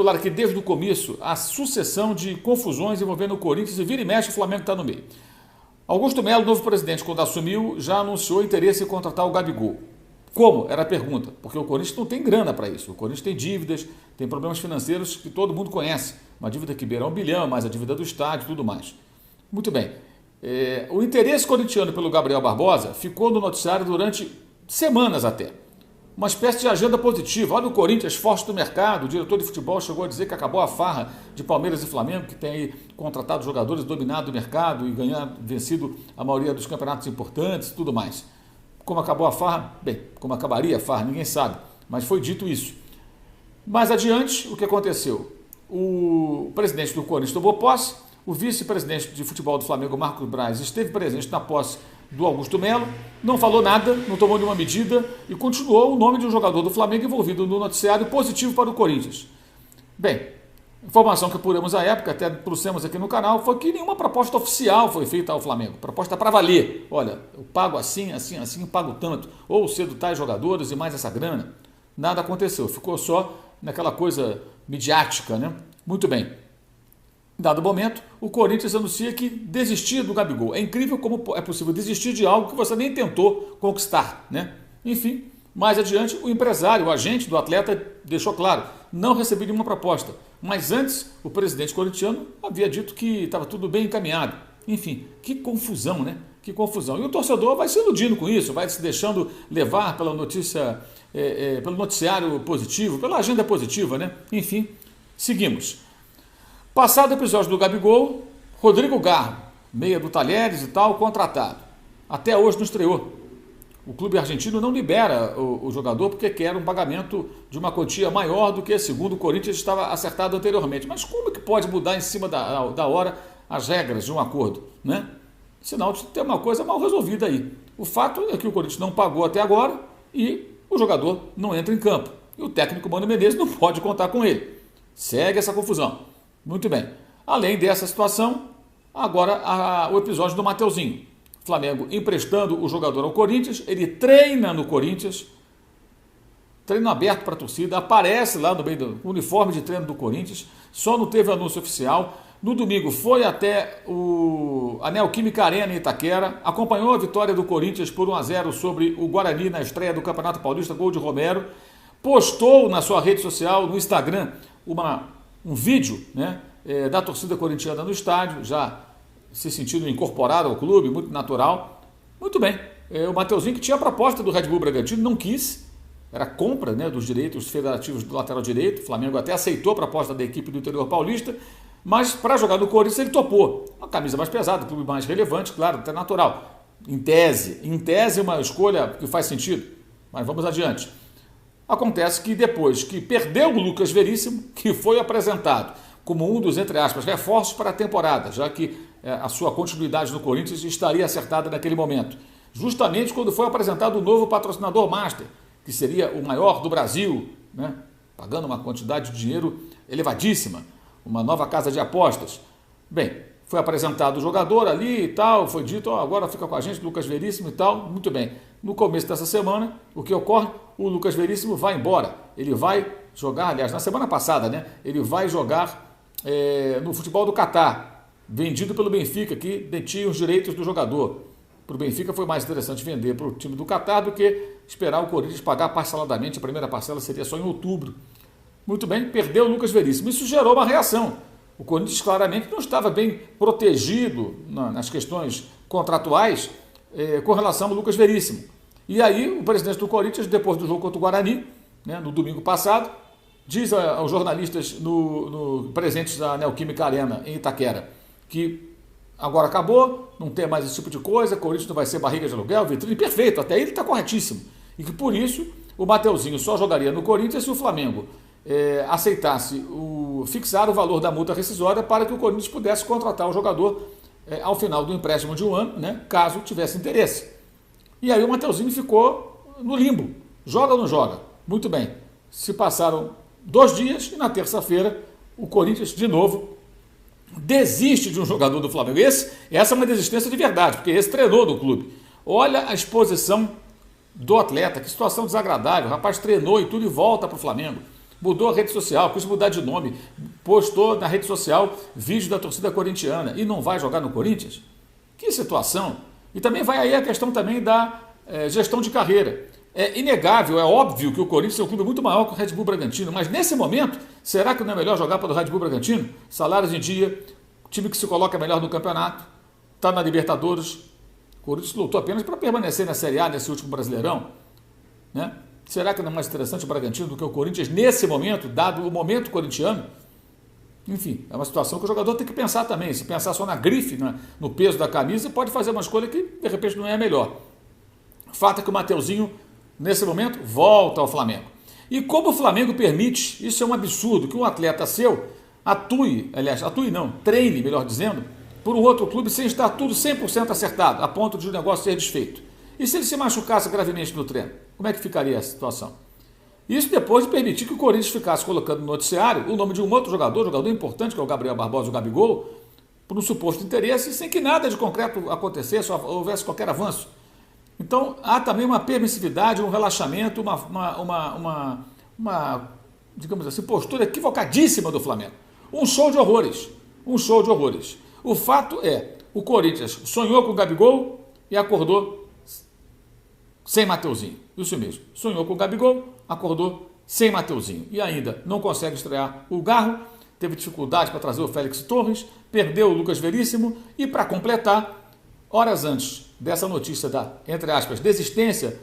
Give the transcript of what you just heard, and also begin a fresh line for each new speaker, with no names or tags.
Claro que desde o começo a sucessão de confusões envolvendo o Corinthians e vira e mexe o Flamengo está no meio. Augusto Melo, novo presidente, quando assumiu, já anunciou interesse em contratar o Gabigol. Como? Era a pergunta. Porque o Corinthians não tem grana para isso. O Corinthians tem dívidas, tem problemas financeiros que todo mundo conhece. Uma dívida que beira 1 bilhão, mais a dívida do estádio e tudo mais. Muito bem. O interesse corintiano pelo Gabriel Barbosa ficou no noticiário durante semanas até. Uma espécie de agenda positiva. Olha o Corinthians forte do mercado. O diretor de futebol chegou a dizer que acabou a farra de Palmeiras e Flamengo, que tem aí contratado jogadores, dominado o mercado e vencido a maioria dos campeonatos importantes e tudo mais. Como acabou a farra? Bem, como acabaria a farra, ninguém sabe. Mas foi dito isso. Mais adiante, o que aconteceu? O presidente do Corinthians tomou posse, o vice-presidente de futebol do Flamengo, Marcos Braz, esteve presente na posse do Augusto Melo, não falou nada, não tomou nenhuma medida e continuou o nome de um jogador do Flamengo envolvido no noticiário positivo para o Corinthians. Bem, informação que apuramos à época, até trouxemos aqui no canal, foi que nenhuma proposta oficial foi feita ao Flamengo. Proposta para valer. Olha, eu pago assim, assim, assim, eu pago tanto. Ou cedo tais jogadores e mais essa grana. Nada aconteceu, ficou só naquela coisa midiática, né? Muito bem. Dado momento, o Corinthians anuncia que desistia do Gabigol. É incrível como é possível desistir de algo que você nem tentou conquistar, né? Enfim, mais adiante, o empresário, o agente do atleta deixou claro, não recebi nenhuma proposta. Mas antes, o presidente corintiano havia dito que estava tudo bem encaminhado. Enfim, que confusão, né? Que confusão. E o torcedor vai se iludindo com isso, vai se deixando levar pela notícia, pelo noticiário positivo, pela agenda positiva, né? Enfim, seguimos. Passado o episódio do Gabigol, Rodrigo Garro, meia do Talheres e tal, contratado. Até hoje não estreou. O clube argentino não libera o jogador porque quer um pagamento de uma quantia maior do que, segundo o Corinthians, estava acertado anteriormente. Mas como que pode mudar em cima da hora as regras de um acordo, né? Sinal de ter uma coisa mal resolvida aí. O fato é que o Corinthians não pagou até agora e o jogador não entra em campo. E o técnico Mano Menezes não pode contar com ele. Segue essa confusão. Muito bem. Além dessa situação, agora o episódio do Mateuzinho. Flamengo emprestando o jogador ao Corinthians, ele treina no Corinthians, treino aberto para a torcida, aparece lá no meio do uniforme de treino do Corinthians, só não teve anúncio oficial. No domingo foi até a Neoquímica Arena em Itaquera, acompanhou a vitória do Corinthians por 1-0 sobre o Guarani na estreia do Campeonato Paulista, gol de Romero, postou na sua rede social, no Instagram, um vídeo, né, da torcida corintiana no estádio, já se sentindo incorporado ao clube, muito natural. Muito bem, o Mateuzinho, que tinha a proposta do Red Bull Bragantino, não quis, era compra, né, dos direitos federativos do lateral direito, o Flamengo até aceitou a proposta da equipe do interior paulista, mas para jogar no Corinthians ele topou. Uma camisa mais pesada, clube mais relevante, claro, até natural. Em tese uma escolha que faz sentido, mas vamos adiante. Acontece que depois que perdeu o Lucas Veríssimo, que foi apresentado como um dos, entre aspas, reforços para a temporada, já que a sua continuidade no Corinthians estaria acertada naquele momento. Justamente quando foi apresentado o novo patrocinador Master, que seria o maior do Brasil, né, pagando uma quantidade de dinheiro elevadíssima, uma nova casa de apostas. Bem, foi apresentado o jogador ali e tal, foi dito, agora fica com a gente, Lucas Veríssimo e tal, muito bem. No começo dessa semana, o que ocorre? O Lucas Veríssimo vai embora. Ele vai jogar, aliás, na semana passada, né? Ele vai jogar no futebol do Catar, vendido pelo Benfica, que detinha os direitos do jogador. Para o Benfica foi mais interessante vender para o time do Catar do que esperar o Corinthians pagar parceladamente. A primeira parcela seria só em outubro. Muito bem, perdeu o Lucas Veríssimo. Isso gerou uma reação. O Corinthians claramente não estava bem protegido nas questões contratuais com relação ao Lucas Veríssimo. E aí o presidente do Corinthians, depois do jogo contra o Guarani, né, no domingo passado, diz aos jornalistas presentes da Neoquímica Arena em Itaquera que agora acabou, não tem mais esse tipo de coisa, o Corinthians não vai ser barriga de aluguel, vitrine, perfeito, até ele está corretíssimo. E que por isso o Mateuzinho só jogaria no Corinthians se o Flamengo aceitasse fixar o valor da multa rescisória para que o Corinthians pudesse contratar o jogador ao final do empréstimo de um ano, né, caso tivesse interesse. E aí o Mateuzinho ficou no limbo. Joga ou não joga? Muito bem. Se passaram 2 dias e na terça-feira o Corinthians, de novo, desiste de um jogador do Flamengo. Essa é uma desistência de verdade, porque esse treinou do clube. Olha a exposição do atleta, que situação desagradável. O rapaz treinou e tudo e volta para o Flamengo. mudou a rede social, quis mudar de nome, postou na rede social vídeo da torcida corintiana e não vai jogar no Corinthians? Que situação! E também vai aí a questão também da gestão de carreira. É inegável, é óbvio que o Corinthians é um clube muito maior que o Red Bull Bragantino, mas nesse momento, será que não é melhor jogar para o Red Bull Bragantino? Salários em dia, time que se coloca melhor no campeonato, está na Libertadores. O Corinthians lutou apenas para permanecer na Série A nesse último Brasileirão, né? Será que não é mais interessante o Bragantino do que o Corinthians nesse momento, dado o momento corintiano? Enfim, é uma situação que o jogador tem que pensar também. Se pensar só na grife, no peso da camisa, pode fazer uma escolha que de repente não é a melhor. O fato é que o Mateuzinho, nesse momento, volta ao Flamengo. E como o Flamengo permite, isso é um absurdo, que um atleta seu treine, melhor dizendo, por um outro clube sem estar tudo 100% acertado, a ponto de o negócio ser desfeito. E se ele se machucasse gravemente no treino? Como é que ficaria a situação? Isso depois de permitir que o Corinthians ficasse colocando no noticiário o nome de um outro jogador importante, que é o Gabriel Barbosa, o Gabigol, por um suposto interesse, sem que nada de concreto acontecesse, houvesse qualquer avanço. Então, há também uma permissividade, um relaxamento, digamos assim, postura equivocadíssima do Flamengo. Um show de horrores. Um show de horrores. O fato é, o Corinthians sonhou com o Gabigol e acordou sem Mateuzinho. Isso mesmo. Sonhou com o Gabigol, acordou sem Mateuzinho. E ainda não consegue estrear o Garro, teve dificuldade para trazer o Félix Torres, perdeu o Lucas Veríssimo e, para completar, horas antes dessa notícia da, entre aspas, desistência